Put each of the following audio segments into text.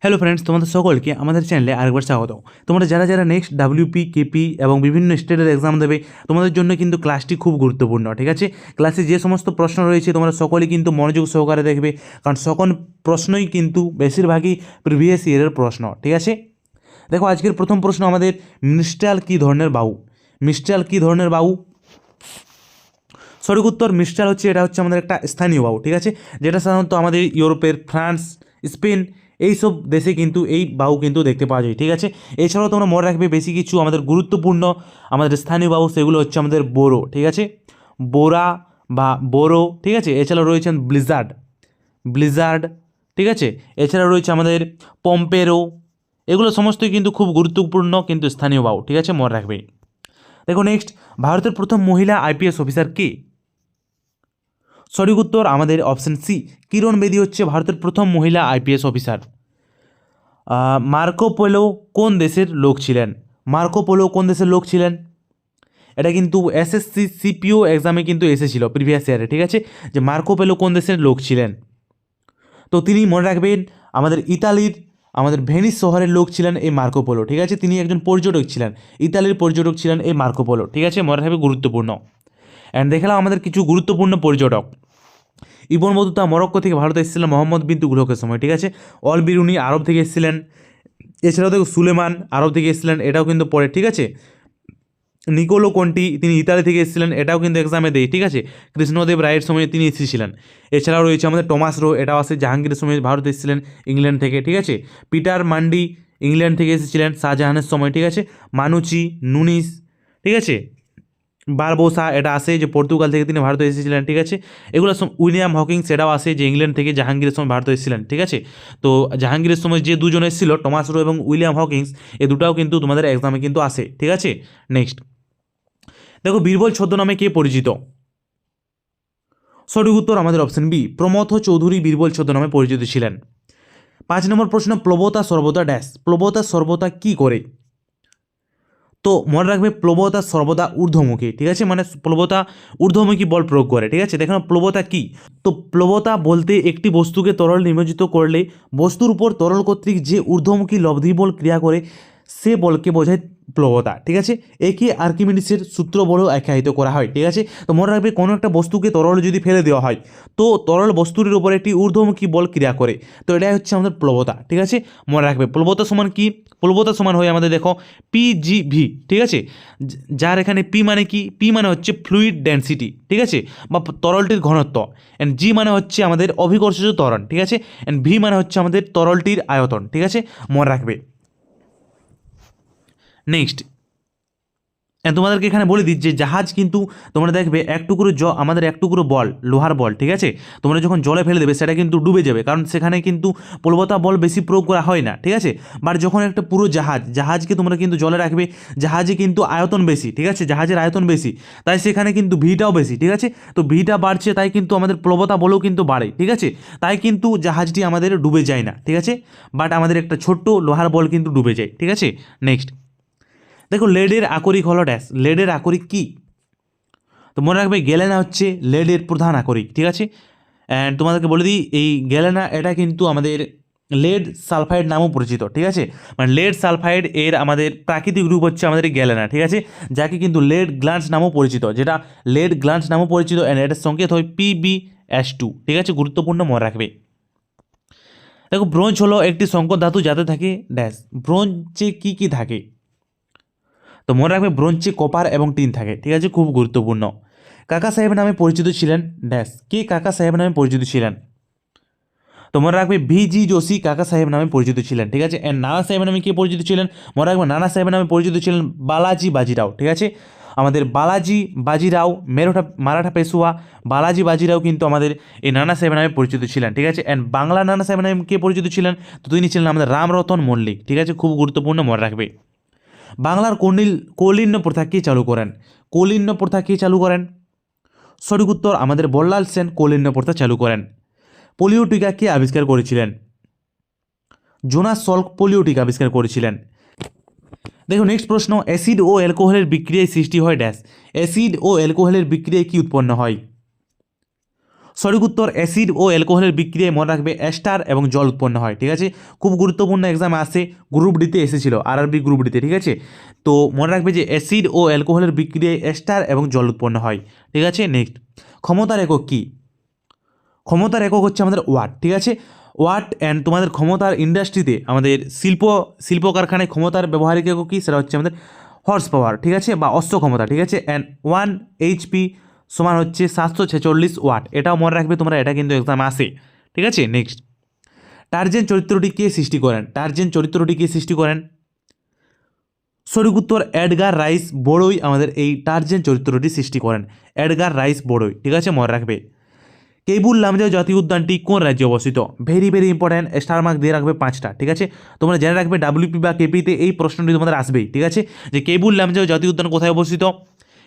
Hello friends, তোমাদের সকলকে আমাদের চ্যানেলে আরেকবার স্বাগত। তোমরা যারা যারা নেক্সট ডাব্লিউপি কেপি এবং বিভিন্ন স্টেটের এক্সাম দেবে, তোমাদের জন্য কিন্তু ক্লাসটি খুব গুরুত্বপূর্ণ। ঠিক আছে, ক্লাসে যে সমস্ত প্রশ্ন রয়েছে তোমরা সকলেই কিন্তু মনোযোগ সহকারে দেখবে, কারণ সকল প্রশ্নই কিন্তু বেশিরভাগই প্রিভিয়াস ইয়ারের প্রশ্ন। ঠিক আছে, দেখো আজকের প্রথম প্রশ্ন আমাদের, মিস্ট্রাল কী ধরনের বায়ু? মিস্ট্রাল কী ধরনের বায়ু? সঠিক উত্তর মিস্ট্রাল হচ্ছে, এটা হচ্ছে আমাদের একটা স্থানীয় বায়ু। ঠিক আছে, যেটা সাধারণত আমাদের ইউরোপের ফ্রান্স, স্পেন এইসব দেশে কিন্তু এই বায়ু কিন্তু দেখতে পাওয়া যায়। ঠিক আছে, এছাড়াও তোমরা মনে রাখবে বেশি কিছু আমাদের গুরুত্বপূর্ণ আমাদের স্থানীয় বায়ু, সেগুলো হচ্ছে আমাদের বোরো। ঠিক আছে, বোরা বা বোরো। ঠিক আছে, এছাড়াও রয়েছেন ব্লিজার্ড, ব্লিজার্ড। ঠিক আছে, এছাড়া রয়েছে আমাদের পম্পেরো। এগুলো সমস্তই কিন্তু খুব গুরুত্বপূর্ণ কিন্তু স্থানীয় বায়ু। ঠিক আছে, মনে রাখবে। দেখো নেক্সট, ভারতের প্রথম মহিলা আইপিএস অফিসার কে? সঠিক উত্তর আমাদের অপশন সি, কিরণ বেদি হচ্ছে ভারতের প্রথম মহিলা আইপিএস অফিসার। মার্কো পোলো কোন দেশের লোক ছিলেন? মার্কো পোলো কোন দেশের লোক ছিলেন? এটা কিন্তু এসএসসি সিপিও এক্সামে কিন্তু এসেছিল প্রিভিয়াস ইয়ারে। ঠিক আছে, যে মার্কো পোলো কোন দেশের লোক ছিলেন, তো তিনি মনে রাখবেন আমাদের ইতালির আমাদের ভেনিস শহরের লোক ছিলেন এই মার্কো পোলো। ঠিক আছে, তিনি একজন পর্যটক ছিলেন, ইতালির পর্যটক ছিলেন এই মার্কো পোলো। ঠিক আছে, মনে রাখবে, গুরুত্বপূর্ণ। অ্যান্ড দেখলাম আমাদের কিছু গুরুত্বপূর্ণ পর্যটক। ইবন বতুতা মরক্কো থেকে ভারতে এসেছিলেন মোহাম্মদ বিন তুগলকের সময়। ঠিক আছে, অল বিরুনি আরব থেকে এসেছিলেন। এছাড়াও দেখো সুলেমান আরব থেকে এসেছিলেন, এটাও কিন্তু পড়ে। ঠিক আছে, নিকোলো কন্টি তিনি ইতালি থেকে এসেছিলেন, এটাও কিন্তু এক্সামে দেয়। ঠিক আছে, কৃষ্ণদেব রায়ের সময় তিনি এসেছিলেন। এছাড়াও রয়েছে আমাদের টমাস রো, এটাও আছে জাহাঙ্গীরের সময় ভারতে এসেছিলেন ইংল্যান্ড থেকে। ঠিক আছে, পিটার মান্ডি ইংল্যান্ড থেকে এসেছিলেন শাহজাহানের সময়। ঠিক আছে, মানুচি, নুনিস। ঠিক আছে, বারবোসা এটা আসে যে পর্তুগাল থেকে তিনি ভারতে এসেছিলেন। ঠিক আছে, এগুলো উইলিয়াম হকিং সেটাও আসে যে ইংল্যান্ড থেকে জাহাঙ্গীরের সময় ভারতে এসেছিলেন। ঠিক আছে, তো জাহাঙ্গীরের সময় যে দুজন এসেছিল টমাস রো এবং উইলিয়াম হকিংস, এই দুটাও কিন্তু তোমাদের এক্সামে কিন্তু আসে। ঠিক আছে, নেক্সট দেখো, বীরবল ছদ্মনামে কে পরিচিত? সঠিক উত্তর আমাদের অপশন বি, প্রমথ চৌধুরী বীরবল ছদ্মনামে পরিচিত ছিলেন। 5 নম্বর প্রশ্ন, প্লবতা সর্বদা ড্যাশ। প্লবতা সর্বদা কি করে? তো মনে রাখবে, প্লবতা সর্বদা ঊর্ধ্বমুখী। ঠিক আছে, মানে প্লবতা ঊর্ধ্বমুখী বল প্রয়োগ করে। ঠিক আছে, দেখো প্লবতা কি? তো প্লবতা বলতে একটি বস্তুকে তরল নিমজ্জিত করলে বস্তুর উপর তরল কর্তৃক যে ঊর্ধ্বমুখী লব্ধি বল ক্রিয়া করে সে বলকে বোঝায় প্লবতা। ঠিক আছে, একে আর্কিমিডিসের সূত্র বলেও আখ্যায়িত করা হয়। ঠিক আছে, তো মনে রাখবে, কোনো একটা বস্তুকে তরল যদি ফেলে দেওয়া হয়, তো তরল বস্তুটির উপর একটি ঊর্ধ্বমুখী বল ক্রিয়া করে, তো এটাই হচ্ছে আমাদের প্লবতা। ঠিক আছে, মনে রাখবে, প্লবতা সমান কি? প্লবতা সমান হয় আমাদের দেখো পিজিভি। ঠিক আছে, যার এখানে পি মানে কি? পি মানে হচ্ছে ফ্লুইড ডেন্সিটি। ঠিক আছে, বা তরলটির ঘনত্ব। অ্যান্ড জি মানে হচ্ছে আমাদের অভিকর্ষজ ত্বরণ। ঠিক আছে, অ্যান্ড ভি মানে হচ্ছে আমাদের তরলটির আয়তন। ঠিক আছে, মনে রাখবে। নেক্সট, তোমাদেরকে এখানে বলে দিই যে জাহাজ কিন্তু তোমরা দেখবে এক টুকরো আমাদের এক টুকরো বল, লোহার বল। ঠিক আছে, তোমরা যখন জলে ফেলে দেবে সেটা কিন্তু ডুবে যাবে, কারণ সেখানে কিন্তু প্লবতা বল বেশি প্রয়োগ করা হয় না। ঠিক আছে, বাট যখন একটা পুরো জাহাজকে তোমরা কিন্তু জলে রাখবে, জাহাজে কিন্তু আয়তন বেশি। ঠিক আছে, জাহাজের আয়তন বেশি, তাই সেখানে কিন্তু ভিটাও বেশি। ঠিক আছে, তো ভিটা বাড়ছে, তাই কিন্তু আমাদের প্লবতা বলও কিন্তু বাড়ে। ঠিক আছে, তাই কিন্তু জাহাজটি আমাদের ডুবে যায় না। ঠিক আছে, বাট আমাদের একটা ছোট্ট লোহার বল কিন্তু ডুবে যায়। ঠিক আছে, নেক্সট দেখো, লেডের আকরিক হলো ড্যাশ। লেডের আকরিক কি? তো মনে রাখবে, গ্যালেনা হচ্ছে লেডের প্রধান আকরিক। ঠিক আছে, অ্যান্ড তোমাদেরকে বলে দিই, এই গ্যালেনা এটা কিন্তু আমাদের লেড সালফাইড নামেও পরিচিত। ঠিক আছে, মানে লেড সালফাইড এর আমাদের প্রাকৃতিক রূপ হচ্ছে আমাদের গ্যালেনা। ঠিক আছে, যাকে কিন্তু লেড গ্লান্স নামেও পরিচিত, যেটা লেড গ্লান্স নামেও পরিচিত, অ্যান্ড এটার সংকেত হয় PbS2। ঠিক আছে, গুরুত্বপূর্ণ, মনে রাখবে। দেখো, ব্রোঞ্জ হলো একটি সংকর ধাতু যাতে থাকে ড্যাশ। ব্রোঞ্জে কি কি থাকে? তো মনে রাখবে, ব্রোঞ্জে কপার এবং টিন থাকে। ঠিক আছে, খুব গুরুত্বপূর্ণ। কাকা সাহেব নামে পরিচিত ছিলেন ড্যাশ। কে কাকা সাহেব নামে পরিচিত ছিলেন? তো মনে রাখবে, VG যোশী কাকা সাহেব নামে পরিচিত ছিলেন। ঠিক আছে, অ্যান্ড নানা সাহেব নামে কে পরিচিত ছিলেন? মনে রাখবে, নানা সাহেব নামে পরিচিত ছিলেন বালাজি বাজিরাও। ঠিক আছে, আমাদের বালাজি বাজিরাও মারাঠা পেশোয়া বালাজি বাজিরাও কিন্তু আমাদের এই নানা সাহেব নামে পরিচিত ছিলেন। ঠিক আছে, অ্যান্ড বাংলা নানা সাহেব নামে কে পরিচিত ছিলেন? তো তিনি ছিলেন আমাদের রামরতন মল্লিক। ঠিক আছে, খুব গুরুত্বপূর্ণ, মনে রাখবে। বাংলার কৌলিন্য প্রথা কে চালু করেন? কৌলিন্য প্রথা কে চালু করেন? সঠিক উত্তর আমাদের বল্লাল সেন কৌলিন্য প্রথা চালু করেন। পোলিও টিকা কে আবিষ্কার করেছিলেন? জোনাস সল্ক পোলিও টিকা আবিষ্কার করেছিলেন। দেখো নেক্সট প্রশ্ন, অ্যাসিড ও অ্যালকোহলের বিক্রিয়ায় সৃষ্টি হয় ড্যাশ। অ্যাসিড ও অ্যালকোহলের বিক্রিয়ায় কি উৎপন্ন হয়? সঠিক উত্তর অ্যাসিড ও অ্যালকোহলের বিক্রিয়ায় মনে রাখবে এস্টার এবং জল উৎপন্ন হয়। ঠিক আছে, খুব গুরুত্বপূর্ণ এক্সামে আসে, গ্রুপ ডিতে এসেছিল, আরআরবি গ্রুপ ডিতে। ঠিক আছে, তো মনে রাখবে যে অ্যাসিড ও অ্যালকোহলের বিক্রিয়ায় এস্টার এবং জল উৎপন্ন হয়। ঠিক আছে, নেক্সট, ক্ষমতার একক কী? ক্ষমতার একক হচ্ছে আমাদের ওয়াট। ঠিক আছে, ওয়াট। অ্যান্ড তোমাদের ক্ষমতার ইন্ডাস্ট্রিতে আমাদের শিল্প কারখানায় ক্ষমতার ব্যবহারিক একক কী? সেটা হচ্ছে আমাদের হর্স পাওয়ার। ঠিক আছে, বা অশ্ব ক্ষমতা। ঠিক আছে, অ্যান্ড 1 HP সমান হচ্ছে 746 ওয়াট। এটাও মনে রাখবে তোমরা, এটা কিন্তু এক্সাম আসে। ঠিক আছে, নেক্সট, টার্জেন চরিত্রটি কে সৃষ্টি করেন? টার্জেন চরিত্রটি কে সৃষ্টি করেন? সঠিক উত্তর এডগার রাইস বড়োই আমাদের এই টার্জেন চরিত্রটি সৃষ্টি করেন। এডগার রাইস বড়োই। ঠিক আছে, মনে রাখবে। কেইবুল লামজাও জাতীয় উদ্যানটি কোন রাজ্যে অবস্থিত? Very very important, star mark দিয়ে রাখবে 5টা। ঠিক আছে, তোমরা জেনে রাখবে ডাব্লিউপি বা কেপিতে এই প্রশ্নটি তোমাদের আসবেই। ঠিক আছে, যে কেইবুল লামজাও জাতীয় উদ্যান কোথায় অবস্থিত?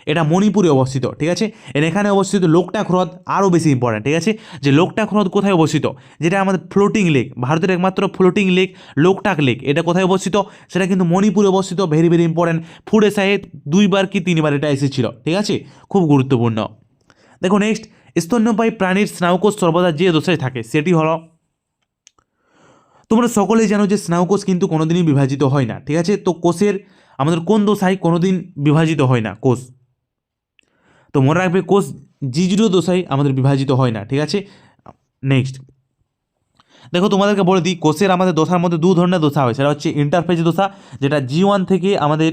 এটা মণিপুরে অবস্থিত। ঠিক আছে, এখানে অবস্থিত লোকটাক হ্রদ আরও বেশি ইম্পর্ট্যান্ট। ঠিক আছে, যে লোকটাক হ্রদ কোথায় অবস্থিত? যেটা আমাদের ফ্লোটিং লেক, ভারতের একমাত্র ফ্লোটিং লেক লোকটাক লেক, এটা কোথায় অবস্থিত? সেটা কিন্তু মণিপুরে অবস্থিত। ভেরি ভেরি ইম্পর্ট্যান্ট, ফুড এসআইয়ে 2বার কি 3বার এটা এসেছিল। ঠিক আছে, খুব গুরুত্বপূর্ণ। দেখো নেক্সট, স্তন্যপায়ী প্রাণীর স্নায়ুকোষ সর্বদা যে দশায় থাকে সেটি হলো, তোমরা সকলেই জানো যে স্নায়ুকোষ কিন্তু কোনোদিনই বিভাজিত হয় না। ঠিক আছে, তো কোষের আমাদের কোন দশায় কোনোদিন বিভাজিত হয় না কোষ? তো মনে রাখবে কোষ G0 দশায় আমাদের বিভাজিত হয় না। ঠিক আছে, নেক্সট, দেখো তোমাদেরকে বলে দিই, কোষের আমাদের দশার মধ্যে 2 ধরনের দশা হয়। সেটা হচ্ছে ইন্টারফেজ দশা, যেটা G1 থেকে আমাদের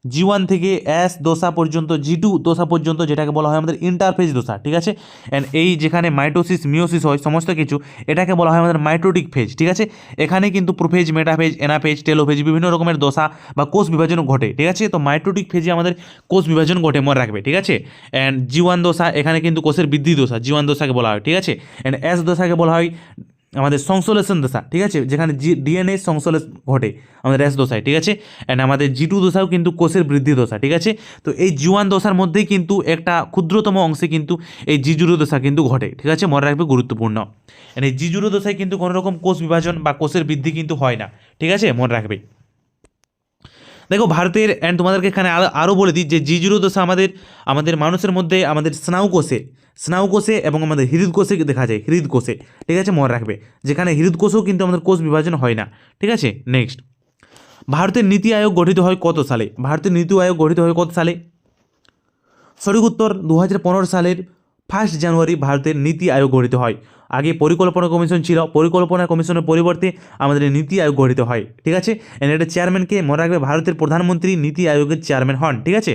G1 থেকে S দশা পর্যন্ত, G2 দশা পর্যন্ত, যেটাকে বলা হয় আমাদের ইন্টারফেজ দশা। ঠিক আছে, অ্যান্ড এই যেখানে মাইটোসিস মিওসিস হয় সমস্ত কিছু, এটাকে বলা হয় আমাদের মাইটোটিক ফেজ। ঠিক আছে, এখানে কিন্তু প্রোফেজ, মেটাফেজ, এনাফেজ, টেলোফেজ বিভিন্ন রকমের দশা বা কোষ বিভাজন ঘটে। ঠিক আছে, তো মাইটোটিক ফেজে আমাদের কোষ বিভাজন ঘটে, মনে রাখবে। ঠিক আছে, অ্যান্ড G1 দশা, এখানে কিন্তু কোষের বৃদ্ধি দশা G1 দশাকে বলা হয়। ঠিক আছে, অ্যান্ড S দশাকে বলা হয় আমাদের সংশ্লেষণ দশা। ঠিক আছে, যেখানে ডিএনএ সংশ্লেষ ঘটে আমাদের এস দশায়। ঠিক আছে, অ্যান্ড আমাদের G2 দশাও কিন্তু কোষের বৃদ্ধি দশা। ঠিক আছে, তো এই G1 দশার মধ্যেই কিন্তু একটা ক্ষুদ্রতম অংশে কিন্তু এই G0 দশা কিন্তু ঘটে। ঠিক আছে, মনে রাখবে, গুরুত্বপূর্ণ। এই G0 দশায় কিন্তু কোনো রকম কোষ বিভাজন বা কোষের বৃদ্ধি কিন্তু হয় না। ঠিক আছে, মনে রাখবে। দেখো ভারতের, অ্যান্ড তোমাদেরকে এখানে আরও বলে দিই যে G0 দশা আমাদের আমাদের মানুষের মধ্যে আমাদের স্নায়ুকোষে এবং আমাদের হৃদকোষে দেখা যায়, হৃদকোষে। ঠিক আছে, মনে রাখবে, যেখানে হৃদকোষেও কিন্তু আমাদের কোষ বিভাজন হয় না। ঠিক আছে, নেক্সট, ভারতের নীতি আয়োগ গঠিত হয় কত সালে? ভারতের নীতি আয়োগ গঠিত হয় কত সালে? সঠিক উত্তর 2015 সালের 1 জানুয়ারি ভারতের নীতি আয়োগ গঠিত হয়। আগে পরিকল্পনা কমিশন ছিল, পরিকল্পনা কমিশনের পরিবর্তে আমাদের নীতি আয়োগ গঠিত হয়। ঠিক আছে, এটা চেয়ারম্যানকে মনে রাখবে, ভারতের প্রধানমন্ত্রী নীতি আয়োগের চেয়ারম্যান হন। ঠিক আছে,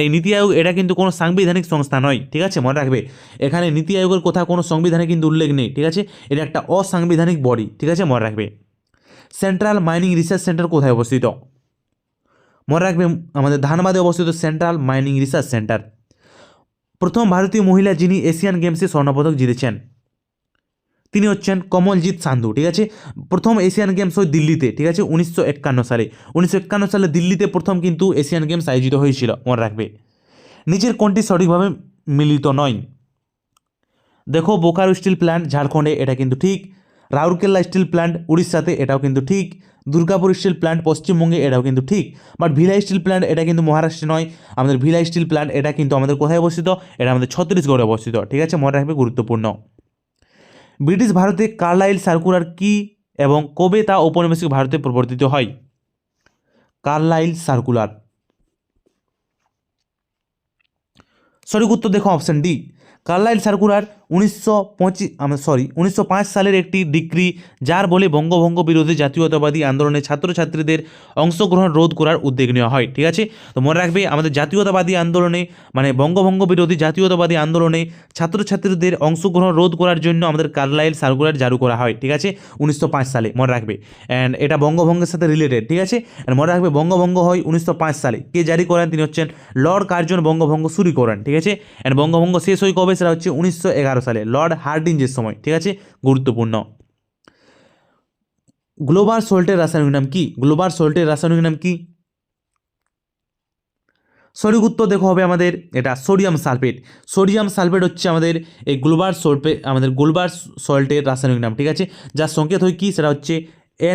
এই নীতি আয়োগ এটা কিন্তু কোনো সাংবিধানিক সংস্থা নয়। ঠিক আছে, মনে রাখবে, এখানে নীতি আয়োগের কথা কোনো সংবিধানে কিন্তু উল্লেখ নেই। ঠিক আছে, এটা একটা অসাংবিধানিক বডি। ঠিক আছে, মনে রাখবে। সেন্ট্রাল মাইনিং রিসার্চ সেন্টার কোথায় অবস্থিত? মনে রাখবে, আমাদের ধানবাদে অবস্থিত সেন্ট্রাল মাইনিং রিসার্চ সেন্টার। প্রথম ভারতীয় মহিলা যিনি এশিয়ান গেমসে স্বর্ণপদক জিতেছেন তিনি হচ্ছেন কমলজিৎ সান্ধু। ঠিক আছে, প্রথম এশিয়ান গেমস হয় দিল্লিতে। ঠিক আছে, 1951 সালে। 1951 সালে দিল্লিতে প্রথম কিন্তু এশিয়ান গেমস আয়োজিত হয়েছিল, মনে রাখবে। নিচের কোনটি সঠিকভাবে মিলিত নয়? দেখো বোকারো স্টিল প্ল্যান্ট ঝাড়খণ্ডে, এটা কিন্তু ঠিক। রাউরকেল্লা স্টিল প্ল্যান্ট উড়িষ্যাতে, এটাও কিন্তু ঠিক। দুর্গাপুর স্টিল প্ল্যান্ট পশ্চিমবঙ্গে, এটাও কিন্তু ঠিক। বাট ভিলাই স্টিল প্ল্যান্ট এটা কিন্তু মহারাষ্ট্রে নয়। আমাদের ভিলাই স্টিল প্ল্যান্ট এটা কিন্তু আমাদের কোথায় অবস্থিত? এটা আমাদের ছত্তিশগড়ে অবস্থিত। ঠিক আছে, মনে রাখবে, গুরুত্বপূর্ণ। ব্রিটিশ ভারতে কার্লাইল সার্কুলার কি এবং কবে তা ঔপনিবেশিক ভারতে প্রবর্তিত হয়? কার্লাইল সার্কুলার, সঠিক উত্তর দেখো অপশন ডি। কার্লাইল সার্কুলার 1905 সালের একটি ডিক্রি, যার বলে বঙ্গভঙ্গ বিরোধী জাতীয়তাবাদী আন্দোলনে ছাত্রছাত্রীদের অংশগ্রহণ রোধ করার উদ্যোগ নেওয়া হয়। ঠিক আছে, তো মনে রাখবে, আমাদের জাতীয়তাবাদী আন্দোলনে মানে বঙ্গভঙ্গ বিরোধী জাতীয়তাবাদী আন্দোলনে ছাত্রছাত্রীদের অংশগ্রহণ রোধ করার জন্য আমাদের কার্লাইল সার্কুলার জারি করা হয়। ঠিক আছে, 1905 সালে, মনে রাখবে। অ্যান্ড এটা বঙ্গভঙ্গের সাথে রিলেটেড। ঠিক আছে, অ্যান্ড মনে রাখবে, বঙ্গভঙ্গ হয় 1905 সালে। কে জারি করেন? তিনি হচ্ছেন লর্ড কার্জন বঙ্গভঙ্গ শুরু করেন। ঠিক আছে, অ্যান্ড বঙ্গভঙ্গ শেষ হয় কবে? সেটা হচ্ছে 1911 সালে, লর্ড হার্ডিঞ্জের সময়। ঠিক আছে, গুরুত্বপূর্ণ। গ্লোবাল সল্টের রাসায়নিক নাম কি? গ্লোবাল সল্টের রাসায়নিক নাম কি? সঠিক উত্তর দেখো হবে আমাদের এটা সোডিয়াম সালফেট। সোডিয়াম সালফেট হচ্ছে আমাদের এই গ্লোবাল সল্টের রাসায়নিক নাম। ঠিক আছে, যার সংকেত হয় কি? সেটা হচ্ছে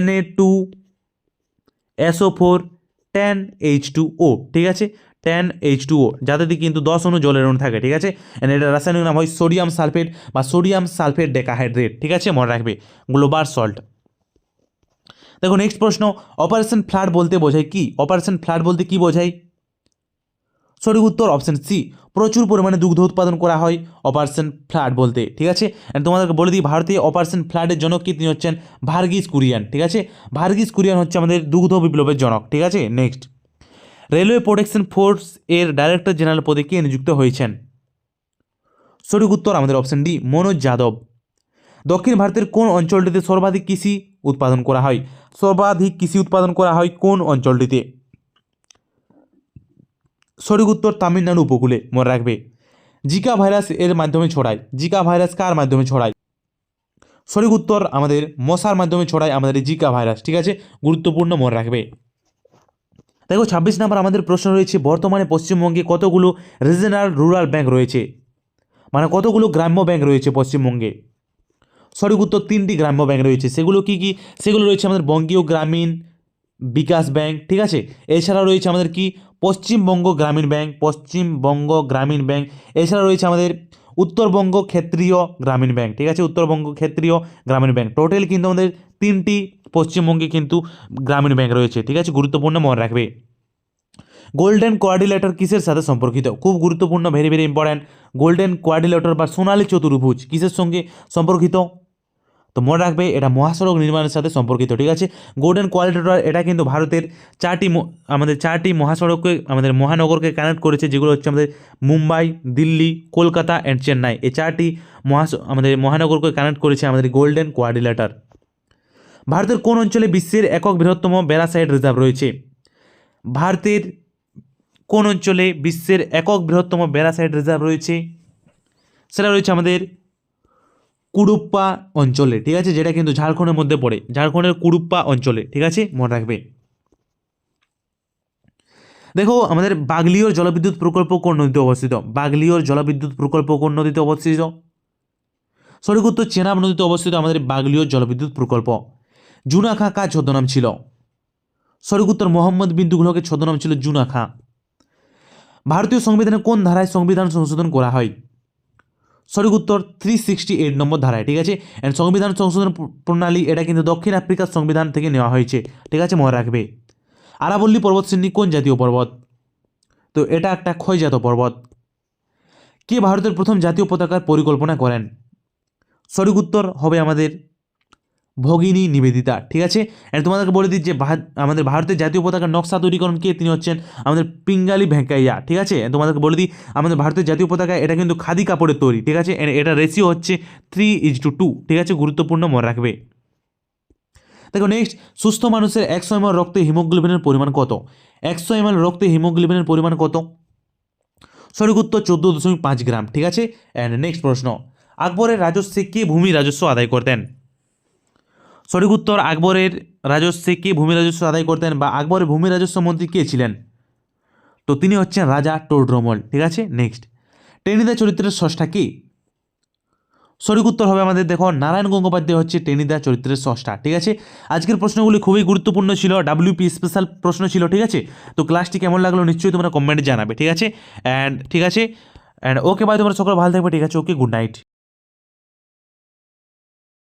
Na2SO4 10H2O। ঠিক আছে, 10H2O, যাতে কিন্তু 10 অণু জলের অণু থাকে, ঠিক আছে। অ্যান্ড এটা রাসায়নিক নাম হয় সোডিয়াম সালফেট বা সোডিয়াম সালফেট ডেকাহাইড্রেট, ঠিক আছে, মনে রাখবে, গ্লোবাল সল্ট। দেখো নেক্সট প্রশ্ন, অপারেশন ফ্লাড বলতে বোঝায় কি? অপারেশন ফ্লাড বলতে কি বোঝায়? সঠিক উত্তর অপশন সি, প্রচুর পরিমাণে দুগ্ধ উৎপাদন করা হয় অপারেশন ফ্লাড বলতে, ঠিক আছে। অ্যান্ড তোমাদেরকে বলে দিই, ভারতীয় অপারেশন ফ্লাডের জনক কি? তিনি হচ্ছেন ভার্গিস কুরিয়ান, ঠিক আছে। ভার্গিস কুরিয়ান হচ্ছে আমাদের দুগ্ধ বিপ্লবের জনক, ঠিক আছে। নেক্সট, রেলওয়ে প্রোটেকশন ফোর্স এর ডাইরেক্টর জেনারেল পদে কে নিযুক্ত হয়েছেন? সঠিক উত্তর আমাদের অপশন ডি, মনোজ যাদব। দক্ষিণ ভারতের কোন অঞ্চলটিতে সর্বাধিক কৃষি উৎপাদন করা হয়? সর্বাধিক কৃষি উৎপাদন করা হয় কোন অঞ্চলটিতে? সঠিক উত্তর তামিলনাড়ু উপকূলে, মনে রাখবে। জিকা ভাইরাস এর মাধ্যমে ছড়ায়। জিকা ভাইরাস কার মাধ্যমে ছড়ায়? সঠিক উত্তর আমাদের মশার মাধ্যমে ছড়ায় আমাদের এই জিকা ভাইরাস, ঠিক আছে, গুরুত্বপূর্ণ, মনে রাখবে। দেখো 26 নম্বর আমাদের প্রশ্ন রয়েছে, বর্তমানে পশ্চিমবঙ্গে কতগুলো রিজনাল রুরাল ব্যাংক রয়েছে? মানে কতগুলো গ্রাম্য ব্যাংক রয়েছে পশ্চিমবঙ্গে? সঠিক উত্তর 3টি গ্রাম্য ব্যাংক রয়েছে। সেগুলো কি কি? সেগুলো রয়েছে আমাদের বঙ্গীয় গ্রামীণ বিকাশ ব্যাংক, ঠিক আছে। এছাড়া রয়েছে আমাদের কি? পশ্চিমবঙ্গ গ্রামীণ ব্যাংক, পশ্চিমবঙ্গ গ্রামীণ ব্যাংক। এছাড়া রয়েছে আমাদের উত্তরবঙ্গ ক্ষেত্রীয় গ্রামীণ ব্যাংক, ঠিক আছে, উত্তরবঙ্গ ক্ষেত্রীয় গ্রামীণ ব্যাংক। টোটাল কিন্তু আমাদের 3টি পশ্চিমবঙ্গে কিন্তু গ্রামীণ ব্যাংক রয়েছে, ঠিক আছে, গুরুত্বপূর্ণ, মনে রাখবে। গোল্ডেন কোয়াড্রিলেটার কিসের সাথে সম্পর্কিত? খুব গুরুত্বপূর্ণ, ভেরি ভেরি ইম্পর্ট্যান্ট। গোল্ডেন কোয়াড্রিলেটার বা সোনালী চতুর্ভুজ কিসের সঙ্গে সম্পর্কিত? তো মনে রাখবে, এটা মহাসড়ক নির্মাণের সাথে সম্পর্কিত, ঠিক আছে। গোল্ডেন কোয়াড্রিলেটার এটা কিন্তু ভারতের আমাদের 4টি মহাসড়ককে, আমাদের মহানগরকে কানেক্ট করেছে, যেগুলো হচ্ছে আমাদের মুম্বাই, দিল্লি, কলকাতা অ্যান্ড চেন্নাই। এই 4টি আমাদের মহানগরকে কানেক্ট করেছে আমাদের গোল্ডেন কোয়াড্রিলেটার। ভারতের কোন অঞ্চলে বিশ্বের একক বৃহত্তম প্যারাসাইট রিজার্ভ রয়েছে? ভারতের কোন অঞ্চলে বিশ্বের একক বৃহত্তম প্যারাসাইট রিজার্ভ রয়েছে? সেটা রয়েছে আমাদের কুড়ুপ্পা অঞ্চলে, ঠিক আছে, যেটা কিন্তু ঝাড়খণ্ডের মধ্যে পড়ে, ঝাড়খণ্ডের কুড়ুপ্পা অঞ্চলে, ঠিক আছে, মনে রাখবে। দেখো আমাদের বাগলিওর জলবিদ্যুৎ প্রকল্প কোন নদীতে অবস্থিত? বাগলিওর জলবিদ্যুৎ প্রকল্প কোন নদীতে অবস্থিত? সঠিক উত্তর চেনাব নদীতে অবস্থিত আমাদের বাগলিওর জলবিদ্যুৎ প্রকল্প। জুনা খাঁ কার ছদ্মনাম ছিল? সঠিক উত্তর মোহাম্মদ বিন তুগলকের ছদ্মনাম ছিল জুনা খাঁ। ভারতীয় সংবিধানের কোন ধারায় সংবিধান সংশোধন করা হয়? সঠিক উত্তর 368 নম্বর ধারায়, ঠিক আছে। অ্যান্ড সংবিধান সংশোধন প্রণালী এটা কিন্তু দক্ষিণ আফ্রিকার সংবিধান থেকে নেওয়া হয়েছে, ঠিক আছে, মনে রাখবে। আরাবল্লী পর্বতশ্রেণী কোন জাতীয় পর্বত? তো এটা একটা ক্ষয়জাত পর্বত। কে ভারতের প্রথম জাতীয় পতাকার পরিকল্পনা করেন? সঠিক উত্তর হবে আমাদের ভগিনী নিবেদিতা, ঠিক আছে। অ্যান্ড তোমাদেরকে বলে দিই যে আমাদের ভারতের জাতীয় পতাকার নকশা তৈরি করেন কে? তিনি হচ্ছেন আমাদের পিঙ্গালি ভেঙ্কাইয়া, ঠিক আছে। তোমাদেরকে বলে দিই আমাদের ভারতের জাতীয় পতাকা এটা কিন্তু খাদি কাপড়ের তৈরি, ঠিক আছে। এটা রেশিও হচ্ছে 3:2, ঠিক আছে, গুরুত্বপূর্ণ, মনে রাখবে। দেখো নেক্সট, সুস্থ মানুষের 100 ml রক্তে হিমোগ্লোবিনের পরিমাণ কত? 100 ml রক্তে হিমোগ্লোবিনের পরিমাণ কত? সঠিক উত্তর 14.5 গ্রাম, ঠিক আছে। অ্যান্ড নেক্সট প্রশ্ন, আকবরের রাজস্বে কে ভূমি রাজস্ব আদায় করতেন? সঠিক উত্তর আকবরের রাজস্বে কে ভূমি রাজস্ব আদায় করতেন বা আকবরের ভূমি রাজস্ব মন্ত্রী কে ছিলেন? তো তিনি হচ্ছেন রাজা টোডরমল, ঠিক আছে। নেক্সট, টেনিদা চরিত্রের স্রষ্টা কে? সঠিক উত্তর হবে আমাদের দেখো নারায়ণ গঙ্গোপাধ্যায় হচ্ছে টেনিদা চরিত্রের স্রষ্টা, ঠিক আছে। আজকের প্রশ্নগুলি খুবই গুরুত্বপূর্ণ ছিল, WP স্পেশাল প্রশ্ন ছিল, ঠিক আছে। তো ক্লাসটি কেমন লাগলো নিশ্চয়ই তোমরা কমেন্টে জানাবে, ঠিক আছে। অ্যান্ড ওকে, বাই, তোমরা সকলে ভালো থাকবে, ঠিক আছে, ওকে, গুড নাইট।